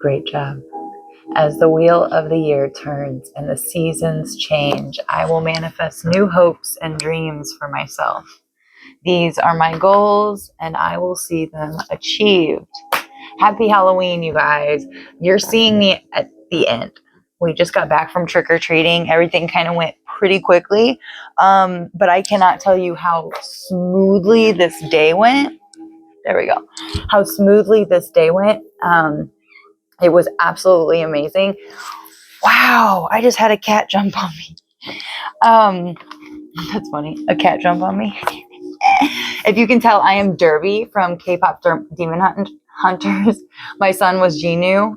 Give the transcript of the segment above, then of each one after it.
Great job. As the wheel of the year turns and the seasons change, I will manifest new hopes and dreams for myself. These are my goals, and I will see them achieved. Happy Halloween, you guys. You're seeing me at the end. We just got back from trick-or-treating. Everything kind of went pretty quickly. But I cannot tell you how smoothly this day went. There we go. How smoothly this day went. It was absolutely amazing. Wow, I just had a cat jump on me. That's funny. A cat jump on me. If you can tell, I am Derby from K-pop Demon Hunters. My son was Genu.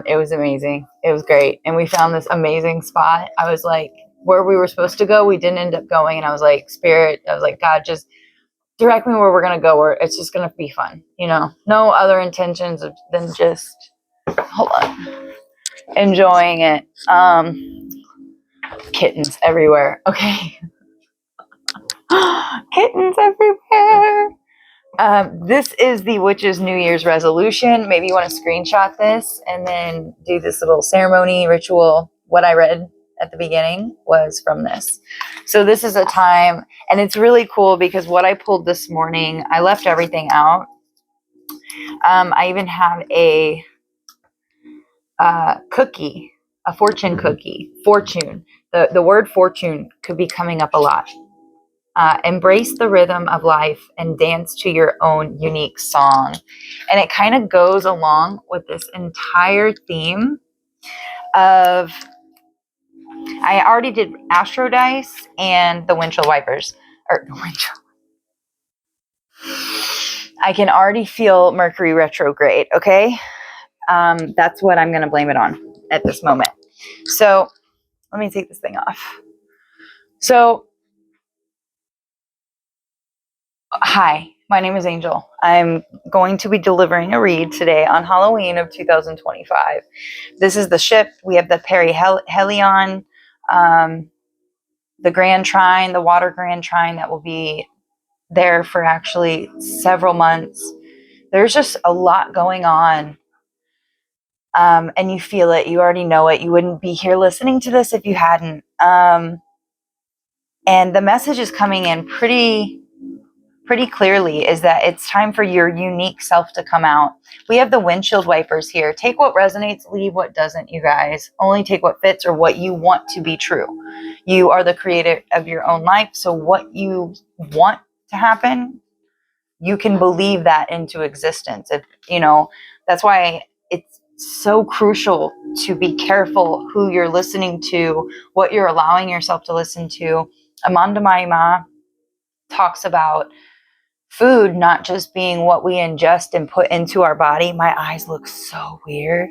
It was amazing. It was great. And we found this amazing spot. I was like, where we were supposed to go, we didn't end up going. And I was like, Spirit, I was like, God, just direct me where we're going to go, where it's just going to be fun. You know, no other intentions than just, hold on, enjoying it. Kittens everywhere. Okay. Kittens everywhere. This is the witch's New Year's resolution. Maybe you want to screenshot this and then do this little ceremony ritual. What I read at the beginning was from this. So this is a time, and it's really cool because what I pulled this morning, I left everything out. I even have a cookie, a fortune cookie. Fortune. The word fortune could be coming up a lot. Embrace the rhythm of life and dance to your own unique song. And it kind of goes along with this entire theme of, I already did Astro Dice and the windshield wipers. Or the windshield. I can already feel Mercury retrograde, okay? That's what I'm going to blame it on at this moment. So let me take this thing off. So, hi, my name is Angel. I'm going to be delivering a read today on Halloween of 2025. This is the ship. We have the perihelion, the Grand Trine, the water Grand Trine that will be there for actually several months. There's just a lot going on. And you feel it. You already know it. You wouldn't be here listening to this if you hadn't. And the message is coming in pretty clearly, is that it's time for your unique self to come out. We have the windshield wipers here. Take what resonates, leave what doesn't, you guys. Only take what fits or what you want to be true. You are the creator of your own life. So what you want to happen, you can believe that into existence. If, you know, that's why it's so crucial to be careful who you're listening to, what you're allowing yourself to listen to. Amanda Maima talks about food not just being what we ingest and put into our body. My eyes look so weird.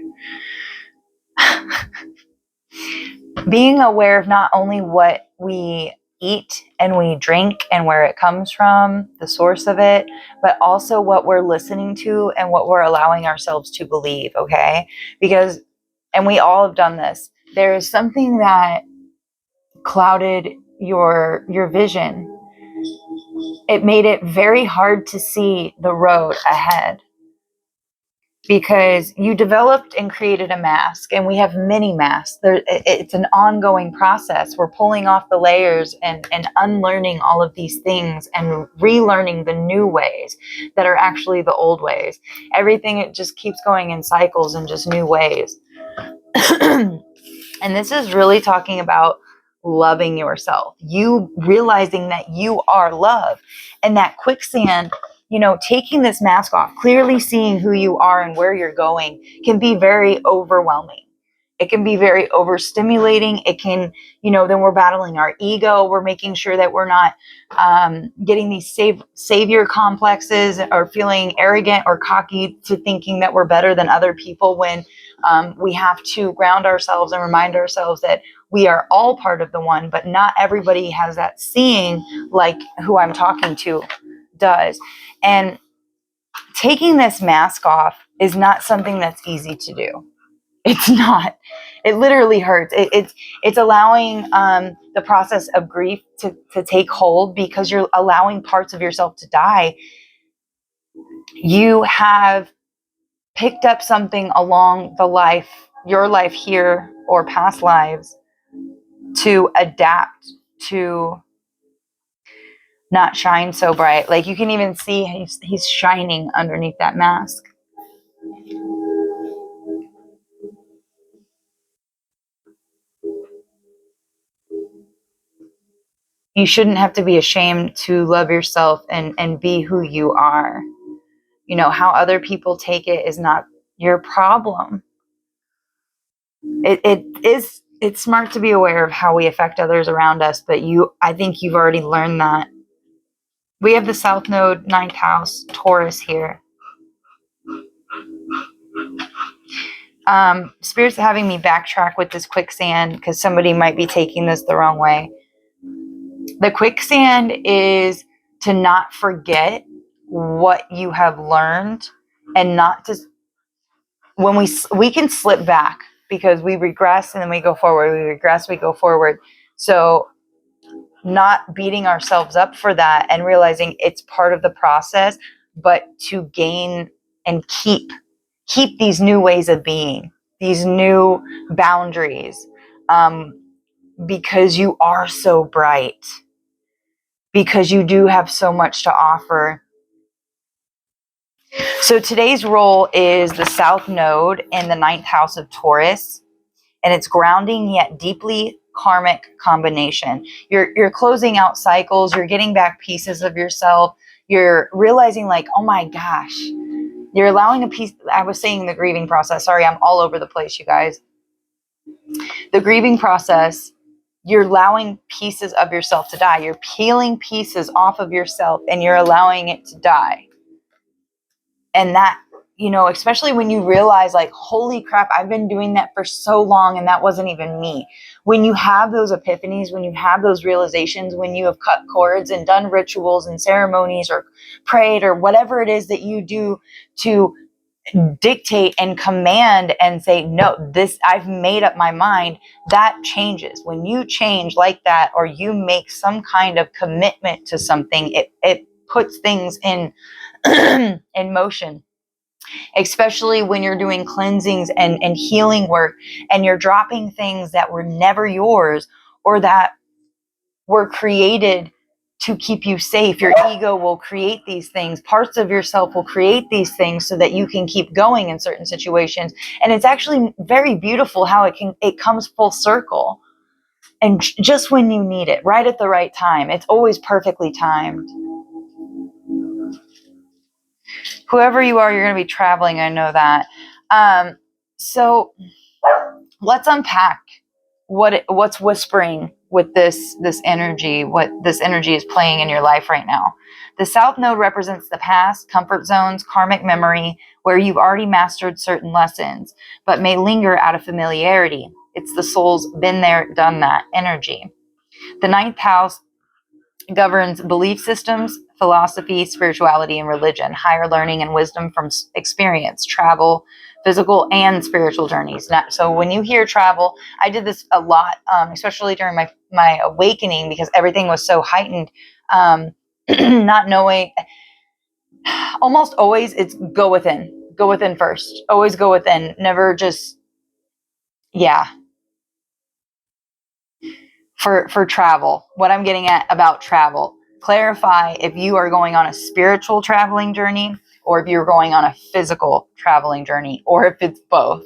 Being aware of not only what we eat and we drink and where it comes from, the source of it, but also what we're listening to and what we're allowing ourselves to believe, okay? Because, and we all have done this, there is something that clouded your vision. It made it very hard to see the road ahead because you developed and created a mask, and we have many masks. It's an ongoing process. We're pulling off the layers and unlearning all of these things and relearning the new ways that are actually the old ways. Everything, it just keeps going in cycles and just new ways. And this is really talking about loving yourself, you realizing that you are love, and that quicksand, you know, taking this mask off, clearly seeing who you are and where you're going can be very overwhelming. It can be very overstimulating. It can, you know, then we're battling our ego. We're making sure that we're not getting these savior complexes or feeling arrogant or cocky to thinking that we're better than other people, when we have to ground ourselves and remind ourselves that we are all part of the one, but not everybody has that seeing like who I'm talking to does. And taking this mask off is not something that's easy to do. It's not. It literally hurts. It's allowing the process of grief to take hold, because you're allowing parts of yourself to die. You have picked up something along your life here or past lives, to adapt, to not shine so bright. Like you can even see he's shining underneath that mask. You shouldn't have to be ashamed to love yourself and be who you are. You know, how other people take it is not your problem. It's smart to be aware of how we affect others around us, but I think you've already learned that. We have the South Node, ninth house, Taurus here. Spirit's having me backtrack with this quicksand because somebody might be taking this the wrong way. The quicksand is to not forget what you have learned, and not to, when we can slip back because we regress and then we go forward, we regress, we go forward. So not beating ourselves up for that and realizing it's part of the process, but to gain and keep these new ways of being, these new boundaries, because you are so bright, because you do have so much to offer. So today's role is the South Node in the ninth house of Taurus, and it's grounding yet deeply karmic combination. You're closing out cycles, you're getting back pieces of yourself, you're realizing like, oh my gosh, you're allowing a piece. I was saying the grieving process. Sorry, I'm all over the place, you guys. The grieving process, you're allowing pieces of yourself to die. You're peeling pieces off of yourself and you're allowing it to die. And that, you know, especially when you realize like, holy crap, I've been doing that for so long and that wasn't even me. When you have those epiphanies, when you have those realizations, when you have cut cords and done rituals and ceremonies or prayed or whatever it is that you do to dictate and command and say, no, this, I've made up my mind, that changes. When you change like that, or you make some kind of commitment to something, it puts things in in motion, especially when you're doing cleansings and healing work, and you're dropping things that were never yours or that were created to keep you safe. Your ego will create these things. Parts of yourself will create these things so that you can keep going in certain situations. And it's actually very beautiful how it comes full circle. And just when you need it, right at the right time. It's always perfectly timed. Whoever you are, you're going to be traveling. I know that. So let's unpack what's whispering with this energy, what this energy is playing in your life right now. The South Node represents the past, comfort zones, karmic memory, where you've already mastered certain lessons, but may linger out of familiarity. It's the soul's been there, done that energy. The ninth house governs belief systems, philosophy, spirituality, and religion, higher learning and wisdom from experience, travel, physical and spiritual journeys. So when you hear travel, I did this a lot, especially during my awakening, because everything was so heightened. Not knowing, almost always it's go within first, always go within, never just, yeah. For travel, what I'm getting at about travel, clarify if you are going on a spiritual traveling journey or if you're going on a physical traveling journey, or if it's both.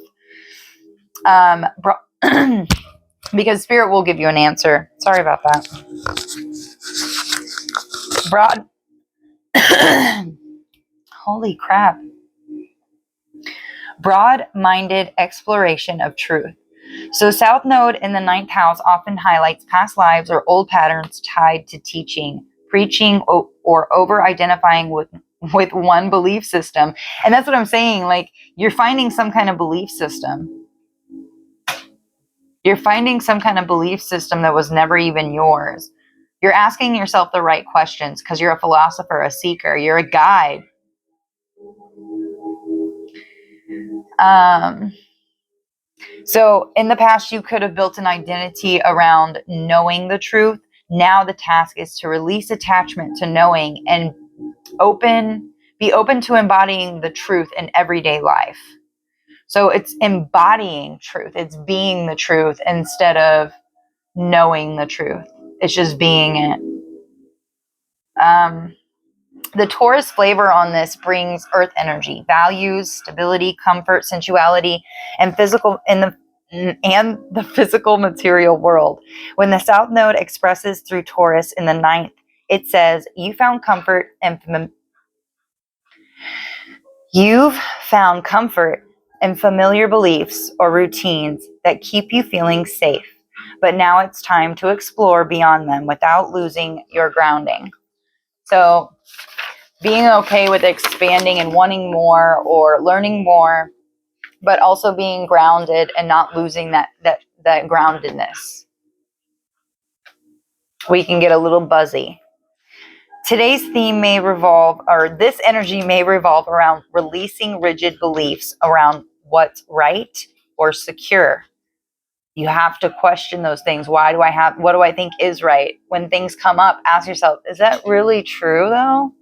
Because spirit will give you an answer. Sorry about that. Broad. Holy crap. Broad-minded exploration of truth. So South Node in the ninth house often highlights past lives or old patterns tied to teaching, preaching, or over-identifying with one belief system. And that's what I'm saying. Like, you're finding some kind of belief system. You're finding some kind of belief system that was never even yours. You're asking yourself the right questions because you're a philosopher, a seeker, you're a guide. So in the past, you could have built an identity around knowing the truth. Now the task is to release attachment to knowing and Be open to embodying the truth in everyday life. So it's embodying truth. It's being the truth instead of knowing the truth. It's just being it. The Taurus flavor on this brings earth energy, values, stability, comfort, sensuality, and the physical material world. When the South Node expresses through Taurus in the ninth, it says, You've found comfort in familiar beliefs or routines that keep you feeling safe, but now it's time to explore beyond them without losing your grounding. So being okay with expanding and wanting more or learning more, but also being grounded and not losing that groundedness. We can get a little buzzy. Today's theme this energy may revolve around releasing rigid beliefs around what's right or secure. You have to question those things. What do I think is right? When things come up, ask yourself, is that really true though?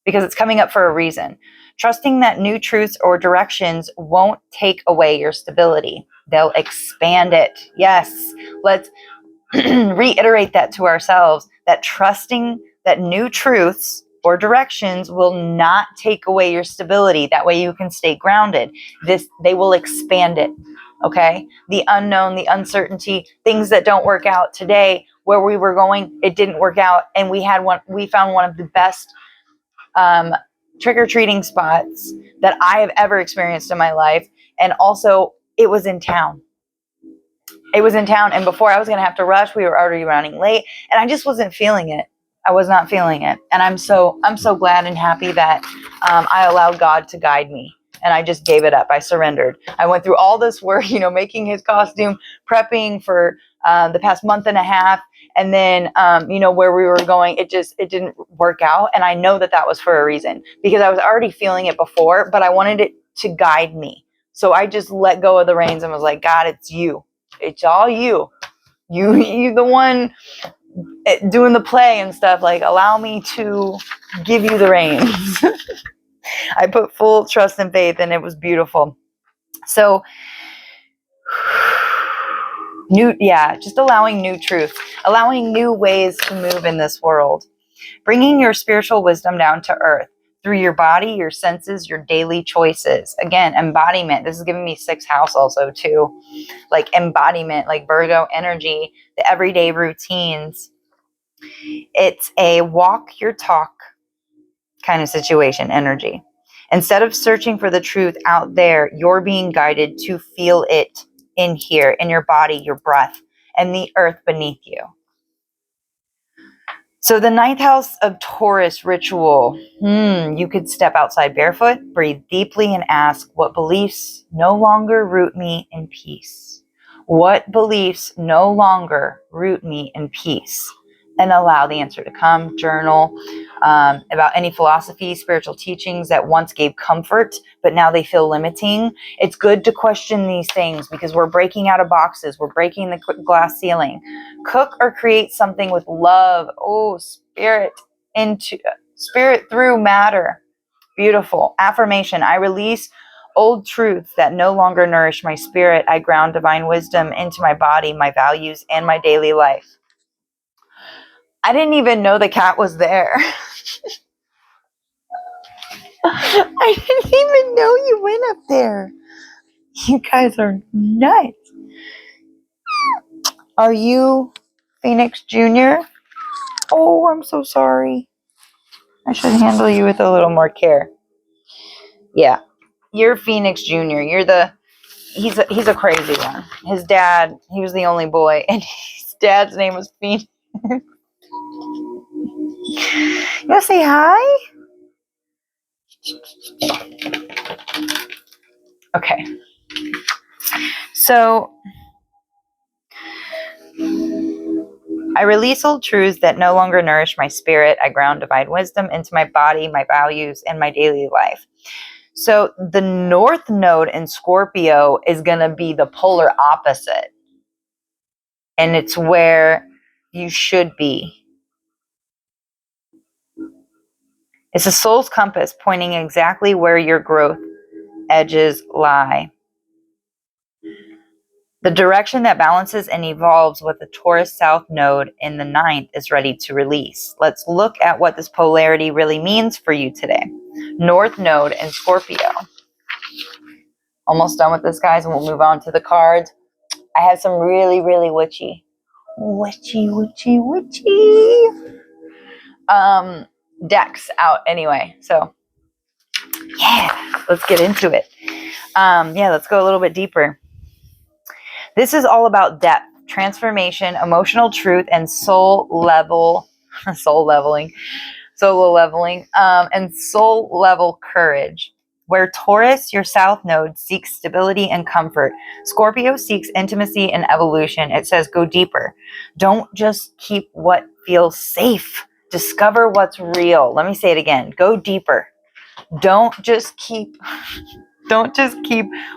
Because it's coming up for a reason. Trusting that new truths or directions won't take away your stability. They'll expand it. Yes, let's reiterate that to ourselves, that trusting that new truths or directions will not take away your stability. That way you can stay grounded. They will expand it. Okay? The unknown, the uncertainty, things that don't work out today, where we were going, it didn't work out. And we found one of the best trick-or-treating spots that I have ever experienced in my life. And also it was in town. And before I was going to have to rush, we were already running late, and I just wasn't feeling it. I was not feeling it. And I'm so glad and happy that I allowed God to guide me, and I just gave it up. I surrendered. I went through all this work, making his costume, prepping for the past month and a half. And then, where we were going, it didn't work out. And I know that was for a reason, because I was already feeling it before, but I wanted it to guide me. So I just let go of the reins and was like, God, it's you. It's all you. You the one doing the play and stuff. Like, allow me to give you the reins. I put full trust and faith, and it was beautiful. So, just allowing new truth, allowing new ways to move in this world, bringing your spiritual wisdom down to earth through your body, your senses, your daily choices. Again, embodiment. This is giving me 6th house also too. Like embodiment, like Virgo energy, the everyday routines. It's a walk your talk kind of situation energy. Instead of searching for the truth out there, you're being guided to feel it in here, in your body, your breath, and the earth beneath you. So the 9th house of Taurus ritual. You could step outside barefoot, breathe deeply, and ask, what beliefs no longer root me in peace? What beliefs no longer root me in peace? And allow the answer to come. Journal about any philosophy, spiritual teachings that once gave comfort, but now they feel limiting. It's good to question these things, because we're breaking out of boxes. We're breaking the glass ceiling. Cook or create something with love. Oh, spirit through matter. Beautiful. Affirmation. I release old truths that no longer nourish my spirit. I ground divine wisdom into my body, my values, and my daily life. I didn't even know the cat was there. I didn't even know you went up there. You guys are nuts. Are you Phoenix Jr.? Oh, I'm so sorry. I should handle you with a little more care. Yeah, you're Phoenix Jr. He's a crazy one. His dad, he was the only boy, and his dad's name was Phoenix. You want to say hi? Okay. So, I release old truths that no longer nourish my spirit. I ground divine wisdom into my body, my values, and my daily life. So the North Node in Scorpio is going to be the polar opposite. And it's where you should be. It's a soul's compass pointing exactly where your growth edges lie. The direction that balances and evolves what the Taurus South Node in the ninth is ready to release. Let's look at what this polarity really means for you today. North Node in Scorpio. Almost done with this, guys, and we'll move on to the cards. I have some really, really witchy decks out anyway. So yeah, let's get into it. Let's go a little bit deeper. This is all about depth, transformation, emotional truth, and soul leveling, and soul level courage. Where Taurus, your south node, seeks stability and comfort, Scorpio seeks intimacy and evolution. It says go deeper. Don't just keep what feels safe. Discover what's real. Let me say it again. Go deeper. Don't just keep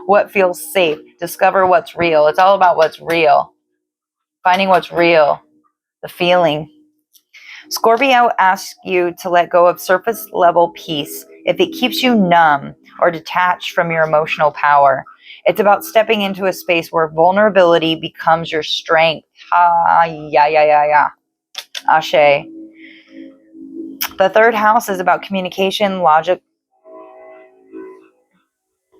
what feels safe. Discover what's real. It's all about what's real. Finding what's real. The feeling. Scorpio asks you to let go of surface level peace if it keeps you numb or detached from your emotional power. It's about stepping into a space where vulnerability becomes your strength. Ashe. The third house is about communication, logic.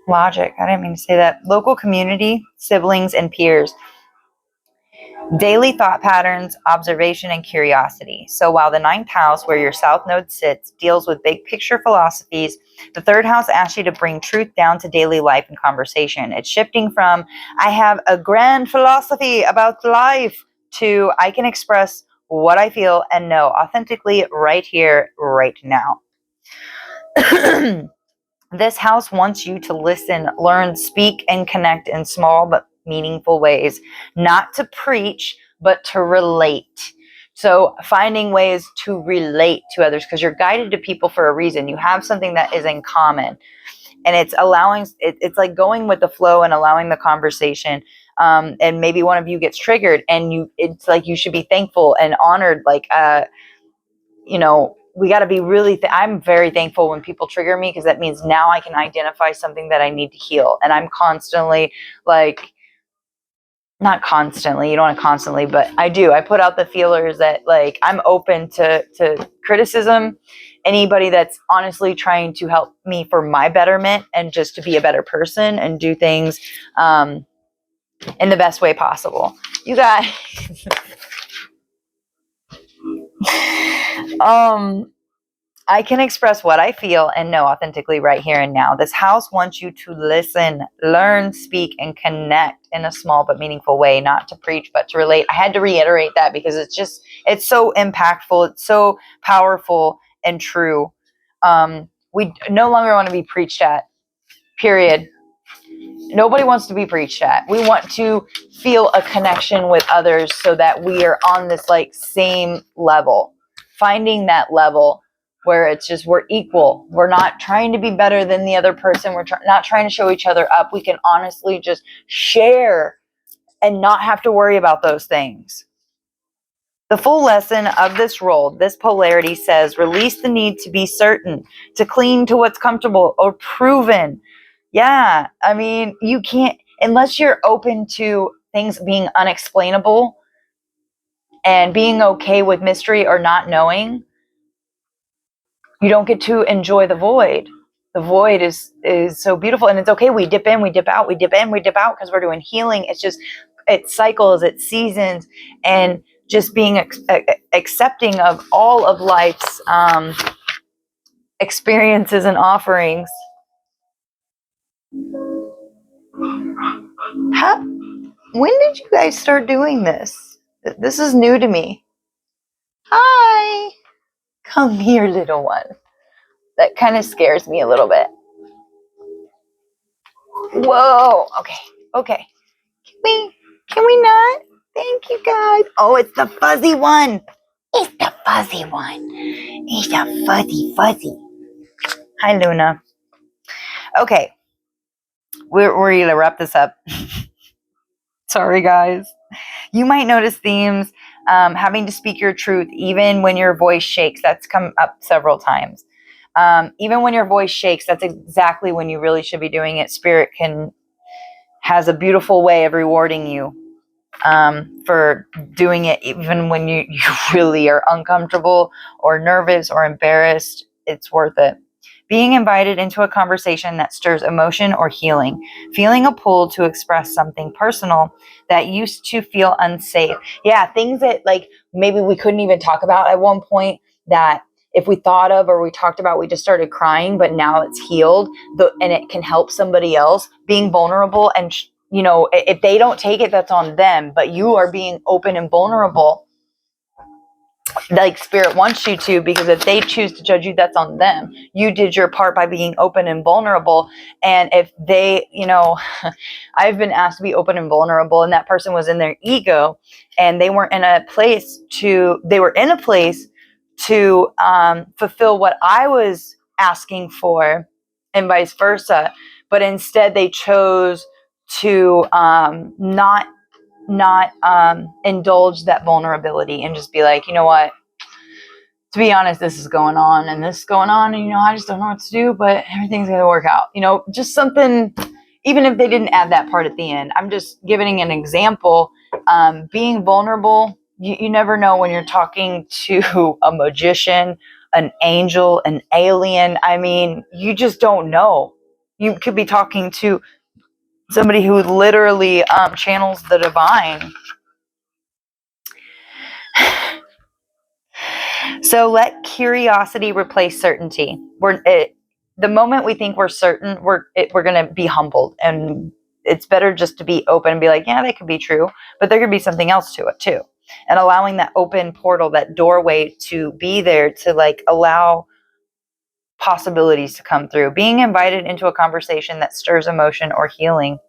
I didn't mean to say that. Local community, siblings, and peers. Daily thought patterns, observation, and curiosity. So while the ninth house, where your south node sits, deals with big picture philosophies, the third house asks you to bring truth down to daily life and conversation. It's shifting from, I have a grand philosophy about life, to I can express what I feel and know authentically right here, right now. This house wants you to listen, learn, speak, and connect in small but meaningful ways. Not to preach, but to relate. So finding ways to relate to others, because you're guided to people for a reason. You have something that is in common. And it's it's like going with the flow and allowing the conversation. And maybe one of you gets triggered, and it's like you should be thankful and honored, we got to be really, I'm very thankful when people trigger me, because that means now I can identify something that I need to heal. And I'm constantly not constantly, you don't want to constantly, but I put out the feelers that I'm open to criticism. Anybody that's honestly trying to help me for my betterment and just to be a better person and do things in the best way possible. You guys, I can express what I feel and know authentically right here and now. This house wants you to listen, learn, speak, and connect in a small but meaningful way, not to preach, but to relate. I had to reiterate that because it's so impactful. It's so powerful and true. We no longer want to be preached at, period. Nobody wants to be preached at. We want to feel a connection with others so that we are on this same level. Finding that level where it's just we're equal. We're not trying to be better than the other person. We're not trying to show each other up. We can honestly just share and not have to worry about those things. The full lesson of this role, this polarity says, release the need to be certain, to cling to what's comfortable or proven. Yeah, I mean, you can't, unless you're open to things being unexplainable and being okay with mystery or not knowing, you don't get to enjoy the void. The void is so beautiful, and it's okay. We dip in, we dip out, we dip in, we dip out, because we're doing healing. It's cycles, it's seasons, and just being accepting of all of life's experiences and offerings. When did you guys start doing this? This is new to me. Hi. Come here, little one. That kind of scares me a little bit. Whoa. Okay. Can we not? Thank you, guys. Oh, it's the fuzzy one. It's the fuzzy one. It's a fuzzy. Hi, Luna. Okay. We're going to wrap this up. Sorry, guys. You might notice themes, having to speak your truth even when your voice shakes. That's come up several times. Even when your voice shakes, that's exactly when you really should be doing it. Spirit has a beautiful way of rewarding you for doing it, even when you really are uncomfortable or nervous or embarrassed. It's worth it. Being invited into a conversation that stirs emotion or healing. Feeling a pull to express something personal that used to feel unsafe. Yeah, things that like maybe we couldn't even talk about at one point, that if we thought of or we talked about, we just started crying, but now it's healed, and it can help somebody else. Being vulnerable, and if they don't take it, that's on them, but you are being open and vulnerable like Spirit wants you to, because if they choose to judge you, that's on them. You did your part by being open and vulnerable. And if they, I've been asked to be open and vulnerable, and that person was in their ego, and they were in a place to fulfill what I was asking for, and vice versa. But instead they chose to not indulge that vulnerability and just be like, you know what, to be honest, this is going on and this is going on, and I just don't know what to do, but everything's going to work out. Just something. Even if they didn't add that part at the end, I'm just giving an example. Being vulnerable, you never know when you're talking to a magician, an angel, an alien. I mean, you just don't know. You could be talking to somebody who literally channels the divine. So let curiosity replace certainty. The moment we think we're certain, we're going to be humbled, and it's better just to be open and be like, yeah, that could be true, but there could be something else to it too. And allowing that open portal, that doorway to be there, to like allow possibilities to come through. Being invited into a conversation that stirs emotion or healing.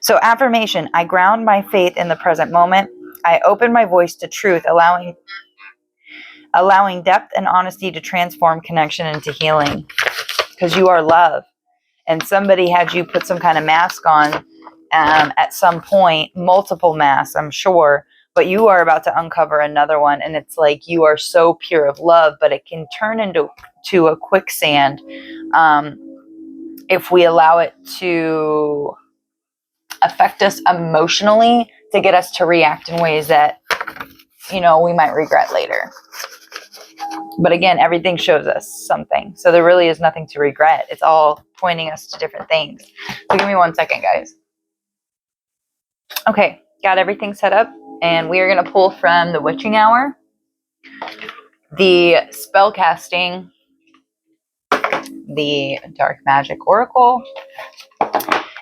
So affirmation: I ground my faith in the present moment. I open my voice to truth, allowing depth and honesty to transform connection into healing, because you are love. And somebody had you put some kind of mask on at some point, multiple masks, I'm sure, but you are about to uncover another one, and it's like you are so pure of love, but it can turn into a quicksand if we allow it to affect us emotionally, to get us to react in ways that we might regret later. But again, everything shows us something. So there really is nothing to regret. It's all pointing us to different things. So give me 1 second, guys. Okay, got everything set up. And we are going to pull from the Witching Hour, the Spellcasting, the Dark Magic Oracle,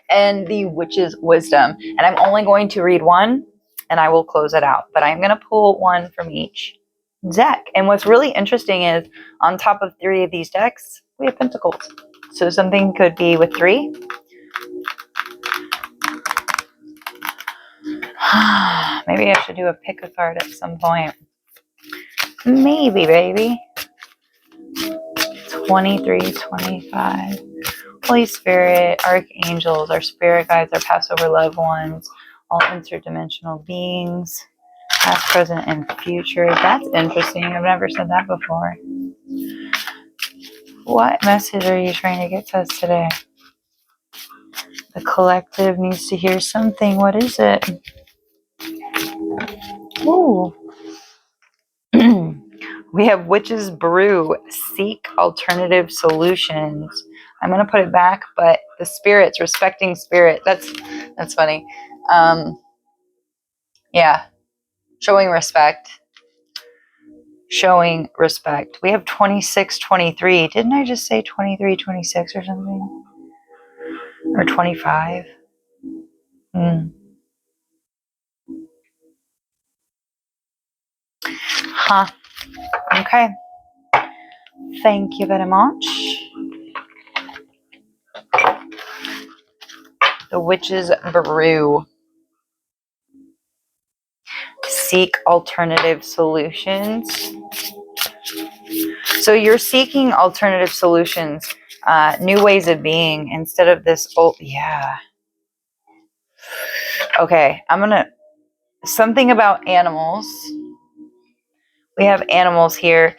and the Witch's Wisdom. And I'm only going to read one, and I will close it out. But I'm going to pull one from each deck. And what's really interesting is on top of 3 of these decks, we have pentacles. So something could be with 3. Maybe I should do a pick a card at some point. Maybe, baby. 23, 25. Holy Spirit, archangels, our spirit guides, our Passover loved ones, all interdimensional beings, past, present, and future. That's interesting. I've never said that before. What message are you trying to get to us today? The collective needs to hear something. What is it? Ooh. We have Witch's Brew. Seek alternative solutions. I'm going to put it back, but the spirits, respecting spirit. That's funny. Yeah. Showing respect. Showing respect. We have 26, 23. Didn't I just say 23, 26 or something? Or 25? Huh. Okay. Thank you very much. The Witch's Brew. Seek alternative solutions. So you're seeking alternative solutions, new ways of being instead of this old. Yeah. Okay. Something about animals. We have animals here.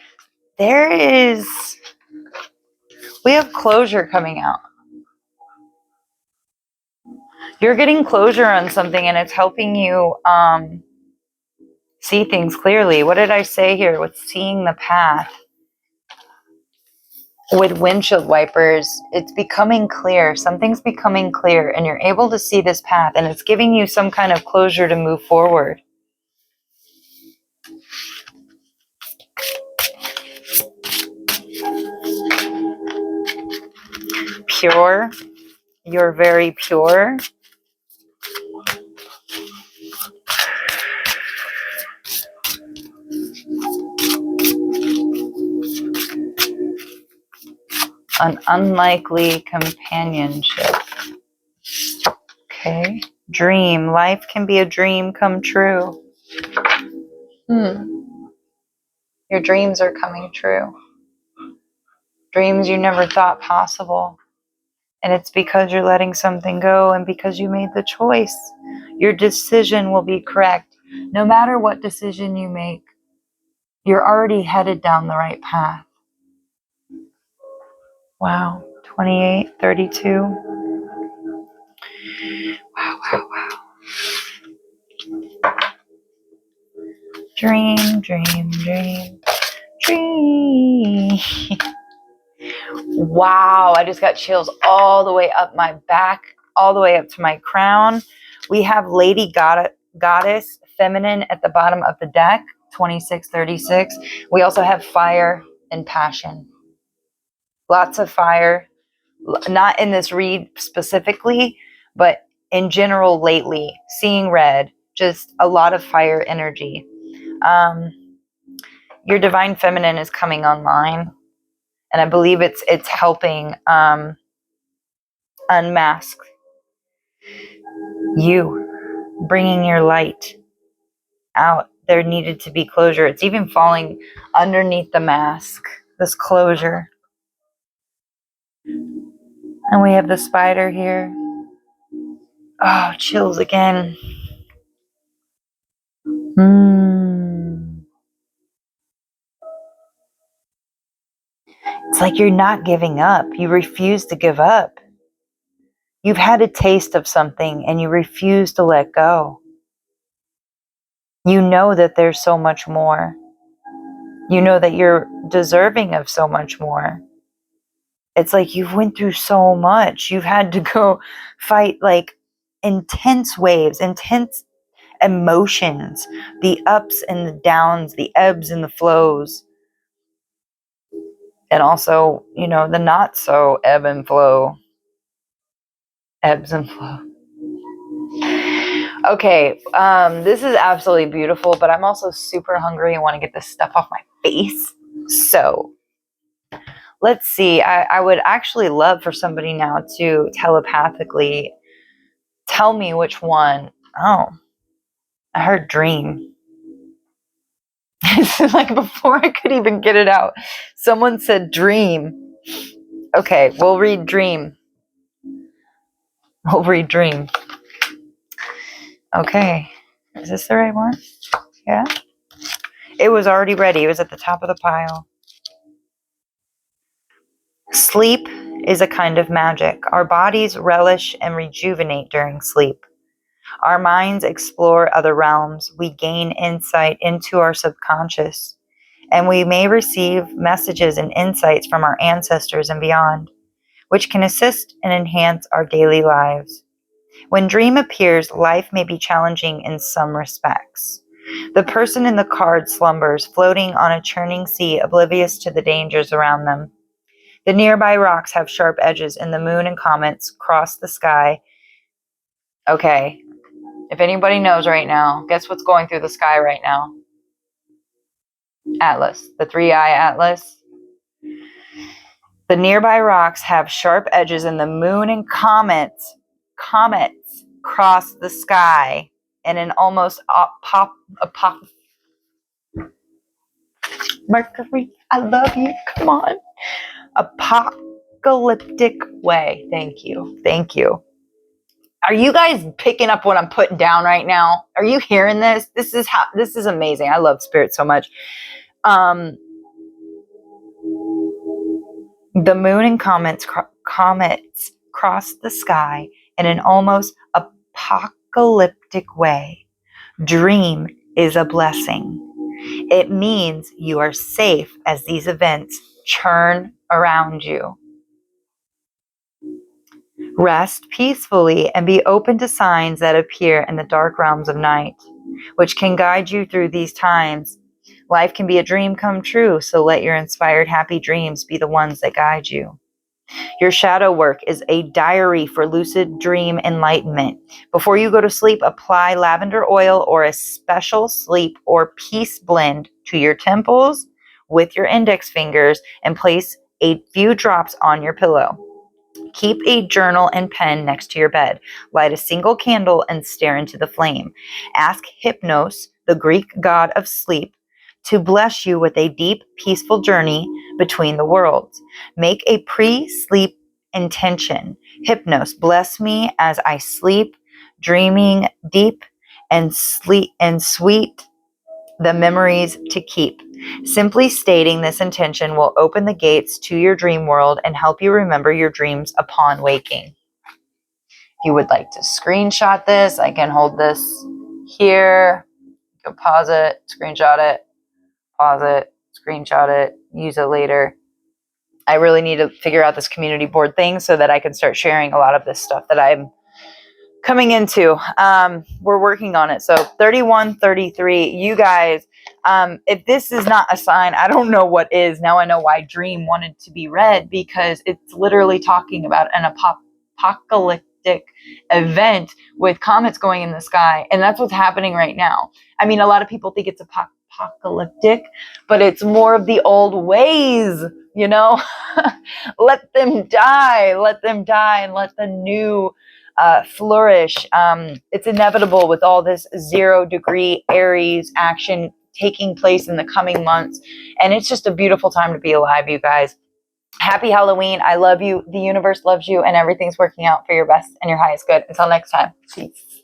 There is We have closure coming out. You're getting closure on something, and it's helping you see things clearly. What did I say here with seeing the path? With windshield wipers, it's becoming clear. Something's becoming clear, and you're able to see this path, and it's giving you some kind of closure to move forward. Pure. You're very pure. An unlikely companionship. Okay. Dream. Life can be a dream come true. Your dreams are coming true. Dreams you never thought possible. And it's because you're letting something go and because you made the choice. Your decision will be correct. No matter what decision you make, you're already headed down the right path. Wow. 28, 32. Wow, wow, wow. Dream, dream, dream, dream. Wow, I just got chills all the way up my back, all the way up to my crown. We have Lady Goddess, Feminine at the bottom of the deck, 2636. We also have Fire and Passion. Lots of fire, not in this read specifically, but in general lately, seeing red, just a lot of fire energy. Your Divine Feminine is coming online, and I believe it's helping unmask you, bringing your light out. There needed to be closure. It's even falling underneath the mask, this closure. And we have the spider here. Oh, chills again. It's like you're not giving up. You refuse to give up. You've had a taste of something and you refuse to let go. You know that there's so much more. You know that you're deserving of so much more. It's like you've went through so much. You've had to go fight like intense waves, intense emotions, the ups and the downs, the ebbs and the flows. And also, you know, the not so ebb and flow. Ebbs and flow. Okay, this is absolutely beautiful, but I'm also super hungry and want to get this stuff off my face. So let's see. I would actually love for somebody now to telepathically tell me which one. Oh, I heard dream. It's like before I could even get it out, someone said dream. Okay, we'll read dream. We'll read dream. Okay, is this the right one? Yeah. It was already ready. It was at the top of the pile. Sleep is a kind of magic. Our bodies relish and rejuvenate during sleep. Our minds explore other realms. We gain insight into our subconscious, and we may receive messages and insights from our ancestors and beyond, which can assist and enhance our daily lives. When dream appears, life may be challenging in some respects. The person in the card slumbers, floating on a churning sea, oblivious to the dangers around them. The nearby rocks have sharp edges, and the moon and comets cross the sky. Okay, if anybody knows right now, guess what's going through the sky right now? Atlas, the three-eye Atlas. The nearby rocks have sharp edges, and the moon and comets cross the sky in an almost Mercury, I love you. Come on. Apocalyptic way. Thank you. Thank you. Are you guys picking up what I'm putting down right now? Are you hearing this? This is amazing. I love spirit so much. The moon and comets cross the sky in an almost apocalyptic way. Dream is a blessing. It means you are safe as these events churn around you. Rest peacefully and be open to signs that appear in the dark realms of night, which can guide you through these times. Life can be a dream come true, so let your inspired happy dreams be the ones that guide you. Your shadow work is a diary for lucid dream enlightenment. Before you go to sleep, apply lavender oil or a special sleep or peace blend to your temples with your index fingers and place a few drops on your pillow. Keep a journal and pen next to your bed. Light a single candle and stare into the flame. Ask Hypnos, the Greek god of sleep, to bless you with a deep, peaceful journey between the worlds. Make a pre-sleep intention. Hypnos, bless me as I sleep, dreaming deep and sweet the memories to keep. Simply stating this intention will open the gates to your dream world and help you remember your dreams upon waking. If you would like to screenshot this, I can hold this here. You can pause it, screenshot it, pause it, screenshot it, use it later. I really need to figure out this community board thing so that I can start sharing a lot of this stuff that I'm coming into. We're working on it. So 31, 33, you guys, if this is not a sign, I don't know what is. Now I know why Dream wanted to be read, because it's literally talking about an apocalyptic event with comets going in the sky. And that's what's happening right now. I mean, a lot of people think it's apocalyptic, but it's more of the old ways, you know. Let them die, and let the new flourish. It's inevitable with all this 0-degree Aries action taking place in the coming months. And it's just a beautiful time to be alive, you guys. Happy Halloween. I love you. The universe loves you, and everything's working out for your best and your highest good. Until next time. Peace.